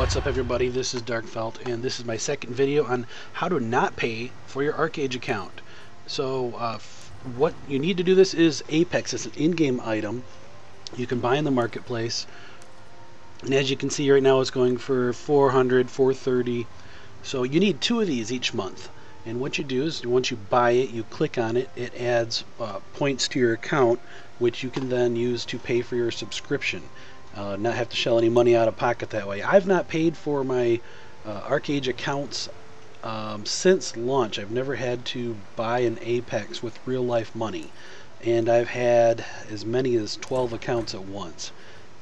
What's up everybody, this is Darkfelt and this is my second video on how to not pay for your Archeage account. So what you need to do this is Apex. It's an in-game item you can buy in the marketplace, and as you can see right now it's going for 400, 430. So you need 2 of these each month, and what you do is once you buy it, you click on it, it adds points to your account which you can then use to pay for your subscription. Not have to shell any money out of pocket that way. I've not paid for my Archeage accounts since launch. I've never had to buy an Apex with real life money, and I've had as many as 12 accounts at once.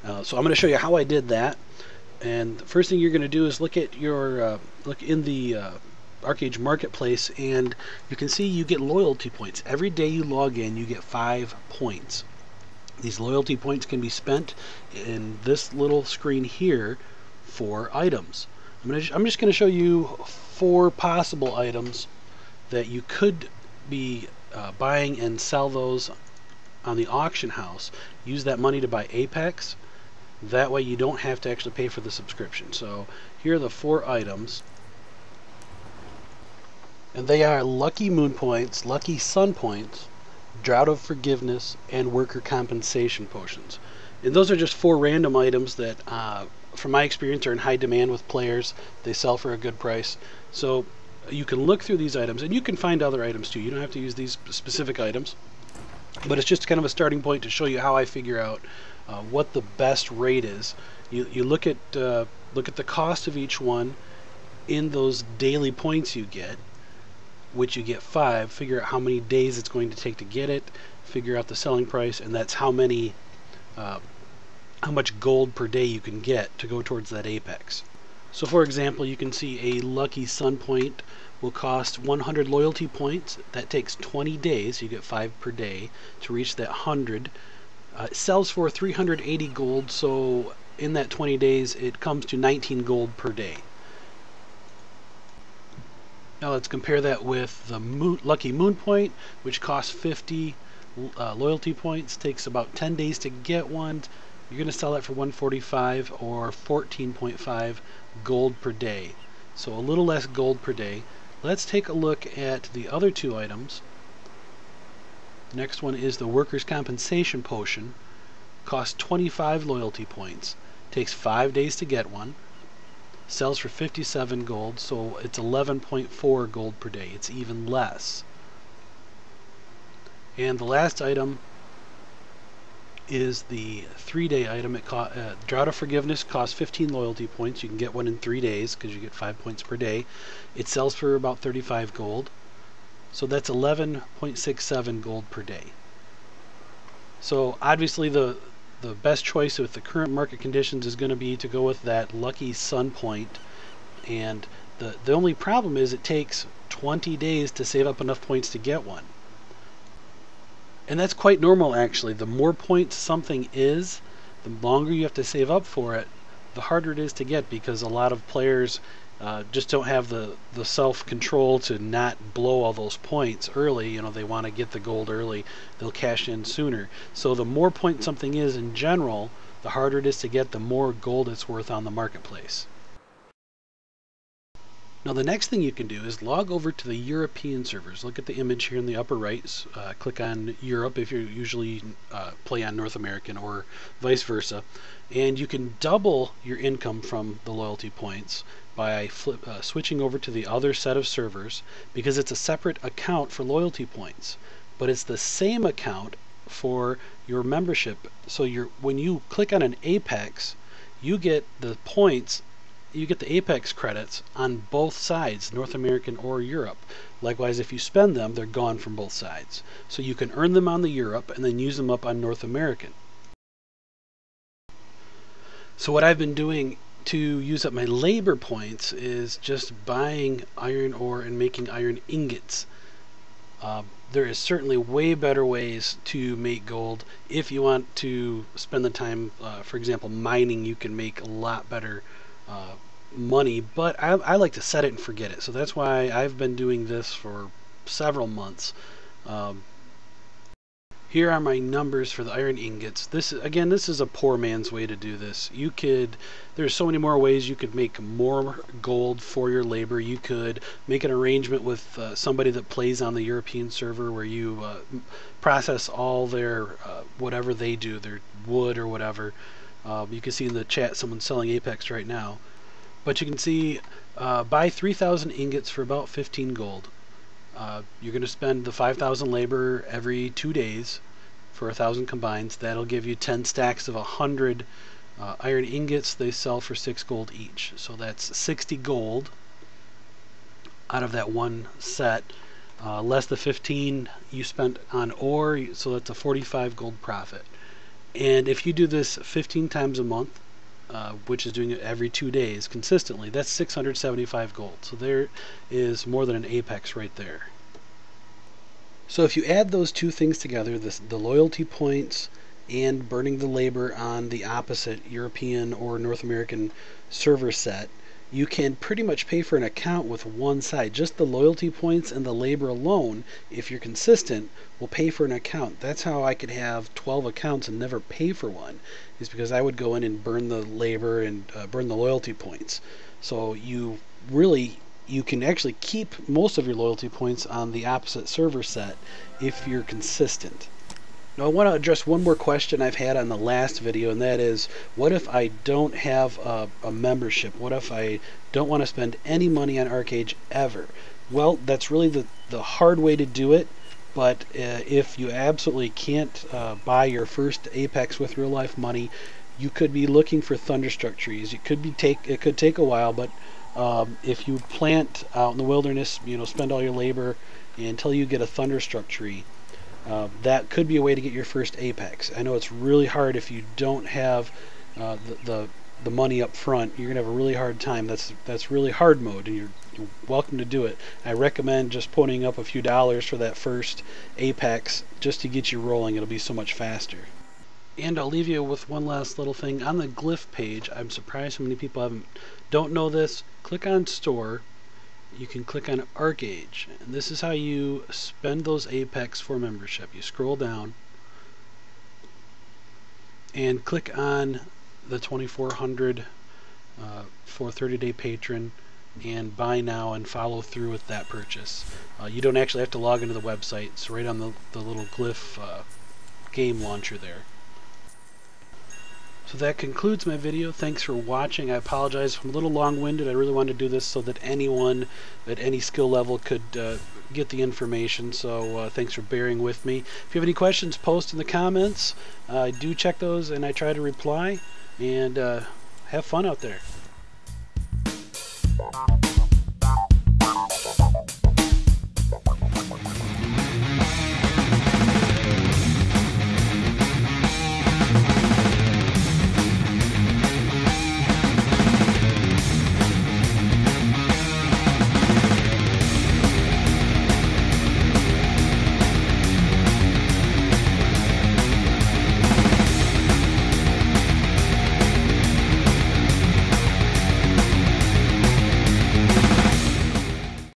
So I'm going to show you how I did that. And the first thing you're going to do is look at your look in the Archeage marketplace, and you can see you get loyalty points. Every day you log in, you get 5 points. These loyalty points can be spent in this little screen here for items. I'm just going to show you 4 possible items that you could be buying and sell those on the auction house. Use that money to buy Apex. That way you don't have to actually pay for the subscription. So here are the 4 items. And they are Lucky Moon Points, Lucky Sun Points, Drought of Forgiveness, and Worker Compensation Potions. And those are just 4 random items that, from my experience, are in high demand with players. They sell for a good price. So you can look through these items, and you can find other items too. You don't have to use these specific items. But it's just kind of a starting point to show you how I figure out what the best rate is. You look at the cost of each one in those daily points you get, which you get 5, figure out how many days it's going to take to get it, figure out the selling price, and that's how much gold per day you can get to go towards that Apex. So for example, you can see a Lucky Sun Point will cost 100 loyalty points. That takes 20 days, you get 5 per day to reach that 100. It sells for 380 gold, so in that 20 days it comes to 19 gold per day. Now let's compare that with the Lucky Moon Point, which costs 50 loyalty points, takes about 10 days to get one. You're going to sell that for 145 or 14.5 gold per day. So a little less gold per day. Let's take a look at the other 2 items. The next one is the Workers' Compensation Potion. Costs 25 loyalty points. Takes 5 days to get one. Sells for 57 gold, so it's 11.4 gold per day. It's even less. And the last item is the 3-day item. Drought of Forgiveness costs 15 loyalty points. You can get one in 3 days because you get 5 points per day. It sells for about 35 gold, so that's 11.67 gold per day. So obviously the best choice with the current market conditions is going to be to go with that Lucky Sun Point, and the only problem is it takes 20 days to save up enough points to get one. And that's quite normal actually. The more points something is, the longer you have to save up for it, the harder it is to get, because a lot of players just don't have the self-control to not blow all those points early. You know, they want to get the gold early, they'll cash in sooner. So the more points something is in general, the harder it is to get, the more gold it's worth on the marketplace. Now the next thing you can do is log over to the European servers. Look at the image here in the upper right. Click on Europe if you usually play on North American, or vice versa. And you can double your income from the loyalty points by switching over to the other set of servers, because it's a separate account for loyalty points, but it's the same account for your membership. So when you click on an Apex, you get the points, you get the Apex credits on both sides, North American or Europe. Likewise, if you spend them, they're gone from both sides. So you can earn them on the Europe and then use them up on North American. So what I've been doing to use up my labor points is just buying iron ore and making iron ingots. There is certainly way better ways to make gold. If you want to spend the time, for example, mining, you can make a lot better money, but I like to set it and forget it. So that's why I've been doing this for several months. Here are my numbers for the iron ingots. This is a poor man's way to do this. There's so many more ways you could make more gold for your labor. You could make an arrangement with somebody that plays on the European server where you process all their whatever they do, their wood or whatever. You can see in the chat someone's selling Apex right now. But you can see buy 3,000 ingots for about 15 gold. You're going to spend the 5,000 labor every 2 days for 1,000 combines. That'll give you 10 stacks of 100 iron ingots. They sell for 6 gold each. So that's 60 gold out of that one set. Less the 15 you spent on ore, so that's a 45 gold profit. And if you do this 15 times a month, which is doing it every 2 days consistently, that's 675 gold. So there is more than an Apex right there. So if you add those two things together, the loyalty points and burning the labor on the opposite European or North American server set, you can pretty much pay for an account with one side. Just the loyalty points and the labor alone, if you're consistent, will pay for an account. That's how I could have 12 accounts and never pay for one, is because I would go in and burn the labor and burn the loyalty points. So you can actually keep most of your loyalty points on the opposite server set if you're consistent. Now I want to address one more question I've had on the last video, and that is, what if I don't have a membership? What if I don't want to spend any money on Archeage ever? Well, that's really the hard way to do it, but if you absolutely can't buy your first Apex with real life money, you could be looking for Thunderstruck trees. It could take a while, but if you plant out in the wilderness, spend all your labor until you get a Thunderstruck tree, that could be a way to get your first Apex. I know it's really hard if you don't have the money up front. You're gonna have a really hard time. That's really hard mode, and you're welcome to do it. I recommend just putting up a few dollars for that first Apex just to get you rolling. It'll be so much faster. And I'll leave you with one last little thing. On the glyph page, I'm surprised how many people don't know this. Click on store. You can click on Archeage, and this is how you spend those Apex for membership. You scroll down and click on the 2400 for 30-day patron and buy now and follow through with that purchase. You don't actually have to log into the website. It's right on the little glyph game launcher there. So that concludes my video. Thanks for watching. I apologize if I'm a little long-winded. I really wanted to do this so that anyone at any skill level could get the information. So thanks for bearing with me. If you have any questions, post in the comments. I do check those and I try to reply. And have fun out there.